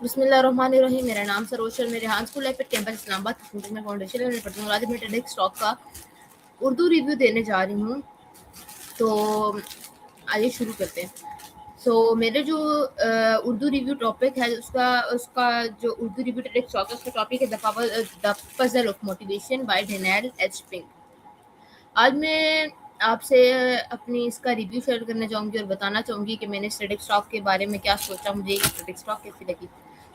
बिस्मिल्लाहिर्रहमानिर्रहीम। मेरा नाम सरोज और मेरे हान school life at campus Islamabad में फाउंडेशन है। मैं पढ़ती हूँ। आज मैं टेडेक्स स्टॉक का उर्दू रिव्यू देने जा रही हूँ, तो आइए शुरू करते हैं। मेरे जो उर्दू रिव्यू टॉपिक है उसका उसका जो उर्दू रिव्यू टेडेक्स स्टॉक है उसका टॉपिक है the puzzle of motivation by Daniel H Pink. आज मैं आपसे अपनी इसका रिव्यू शेयर करना चाहूँगी और बताना चाहूँगी कि मैंने टेडेक्स स्टॉक के बारे में क्या सोचा, मुझे ये टेडेक्स स्टॉक कैसी लगी।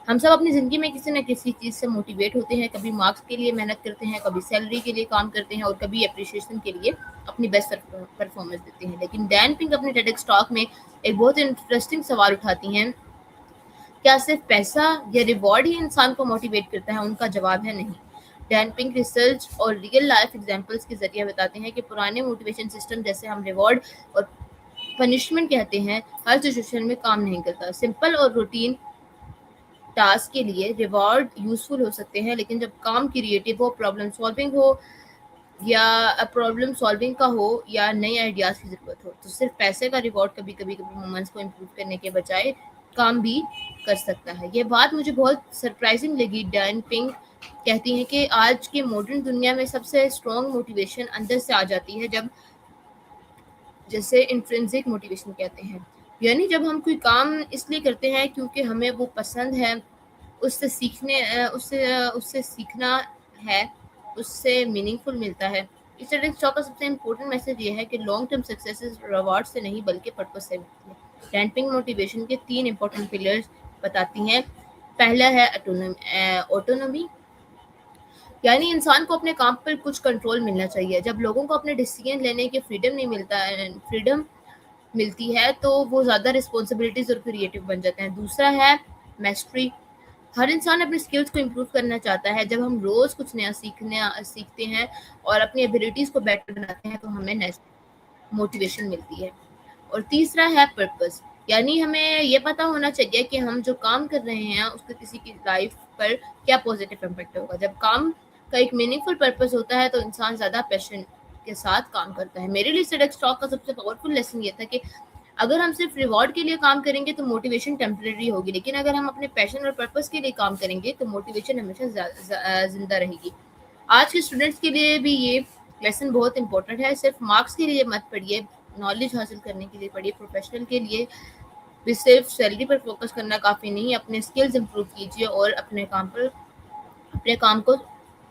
हम सब अपनी ज़िंदगी में किसी न किसी चीज़ से मोटिवेट होते हैं। कभी मार्क्स के लिए मेहनत करते हैं, कभी सैलरी के लिए काम करते हैं और कभी एप्रिसिएशन के लिए अपनी बेस्ट परफॉर्मेंस देते हैं। लेकिन डैन पिंक अपने टेडेक्स टॉक में एक बहुत इंटरेस्टिंग सवाल उठाती हैं, क्या सिर्फ पैसा या रिवॉर्ड ही इंसान को मोटिवेट करता है? उनका जवाब है नहीं। डैन पिंक रिसर्च और रियल लाइफ एग्जाम्पल्स के जरिए बताते हैं कि पुराने मोटिवेशन सिस्टम जैसे हम रिवॉर्ड और पनिशमेंट कहते हैं हर सिचुएशन में काम नहीं करता। सिंपल और रूटीन टास्क के लिए रिवॉर्ड यूजफुल हो सकते हैं, लेकिन जब काम क्रिएटिव हो, प्रॉब्लम सॉल्विंग का हो या नए आइडियाज की जरूरत हो, तो सिर्फ पैसे का रिवॉर्ड कभी कभी परफॉर्मेंस को इम्प्रूव करने के बजाय काम भी कर सकता है। ये बात मुझे बहुत सरप्राइजिंग लगी। डैन पिंक कहती हैं कि आज की मॉडर्न दुनिया में सबसे स्ट्रॉन्ग मोटिवेशन अंदर से आ जाती है, जब जैसे इंट्रिंसिक मोटिवेशन कहते हैं, यानी जब हम कोई काम इसलिए करते हैं क्योंकि हमें वो पसंद है, उससे सीखना है, उससे मीनिंगफुल मिलता है। इस टेडेक्स टॉक का सबसे इम्पोर्टेंट मैसेज ये है कि लॉन्ग टर्म सक्सेस रिवॉर्ड से नहीं बल्कि पर्पस से मिलती है। डैन पिंक मोटिवेशन के 3 इंपॉर्टेंट पिलर्स बताती हैं। पहला है ऑटोनॉमी, यानी इंसान को अपने काम पर कुछ कंट्रोल मिलना चाहिए। जब लोगों को अपने डिसीजन लेने की फ्रीडम मिलती है तो वो ज़्यादा रिस्पॉन्सिबिलिटीज और क्रिएटिव बन जाते हैं। दूसरा है मैस्ट्री, हर इंसान अपने स्किल्स को इम्प्रूव करना चाहता है। जब हम रोज़ कुछ नया सीखते हैं और अपनी एबिलिटीज़ को बेटर बनाते हैं तो हमें मोटिवेशन मिलती है। और तीसरा है पर्पस, यानी हमें ये पता होना चाहिए कि हम जो काम कर रहे हैं उसका किसी की लाइफ पर क्या पॉजिटिव इम्पैक्ट होगा। जब काम का एक मीनिंगफुल पर्पस होता है तो इंसान ज़्यादा पैशन के साथ काम करता है। मेरे लिए टेडेक्स टॉक का सबसे पावरफुल लेसन ये था कि अगर हम सिर्फ रिवॉर्ड के लिए काम करेंगे तो मोटिवेशन टेम्परेरी होगी, लेकिन अगर हम अपने पैशन और पर्पस के लिए काम करेंगे तो मोटिवेशन हमेशा जिंदा रहेगी। आज के स्टूडेंट्स के लिए भी ये लेसन बहुत इंपॉर्टेंट है। सिर्फ मार्क्स के लिए मत पढ़िए, नॉलेज हासिल करने के लिए पढ़िए। प्रोफेशनल के लिए भी सिर्फ सैलरी पर फोकस करना काफ़ी नहीं, अपने स्किल्स इंप्रूव कीजिए और अपने काम को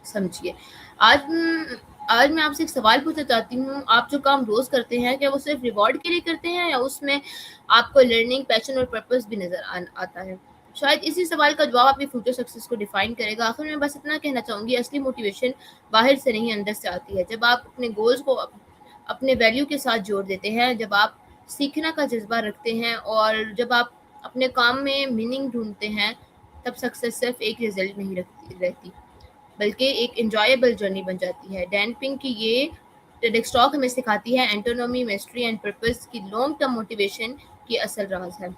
समझिए। आज मैं आपसे एक सवाल पूछना चाहती हूँ, आप जो काम रोज करते हैं क्या वो सिर्फ रिवॉर्ड के लिए करते हैं या उसमें आपको लर्निंग, पैशन और पर्पस भी नजर आता है? शायद इसी सवाल का जवाब आपकी फ्यूचर सक्सेस को डिफाइन करेगा। आखिर में बस इतना कहना चाहूंगी, असली मोटिवेशन बाहर से नहीं अंदर से आती है। जब आप अपने गोल्स को अपने वैल्यू के साथ जोड़ देते हैं, जब आप सीखने का जज्बा रखते हैं और जब आप अपने काम में मीनिंग ढूंढते हैं, तब सक्सेस सिर्फ एक रिजल्ट नहीं रहती बल्कि एक एंजॉयबल जर्नी बन जाती है। डैन पिंक की ये टेडेक्स टॉक हमें सिखाती है एंटोनॉमी, मेस्ट्री एंड पर्पस की लॉन्ग टर्म मोटिवेशन की असल राज है।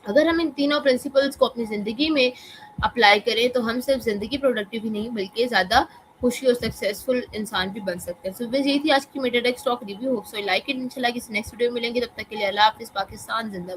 अगर हम इन तीनों प्रिंसिपल्स को अपनी ज़िंदगी में अप्लाई करें तो हम सिर्फ ज़िंदगी प्रोडक्टिव ही नहीं बल्कि ज़्यादा खुशी और सक्सेसफुल इंसान भी बन सकते हैं। बस यही थी आज की मेरी TEDx talk review. Hope so like it. इंशाल्लाह किसी नेक्स्ट वीडियो में मिलेंगे, तब तक के लिए अल्लाह हाफिज़। पाकिस्तान जिंदाबाद।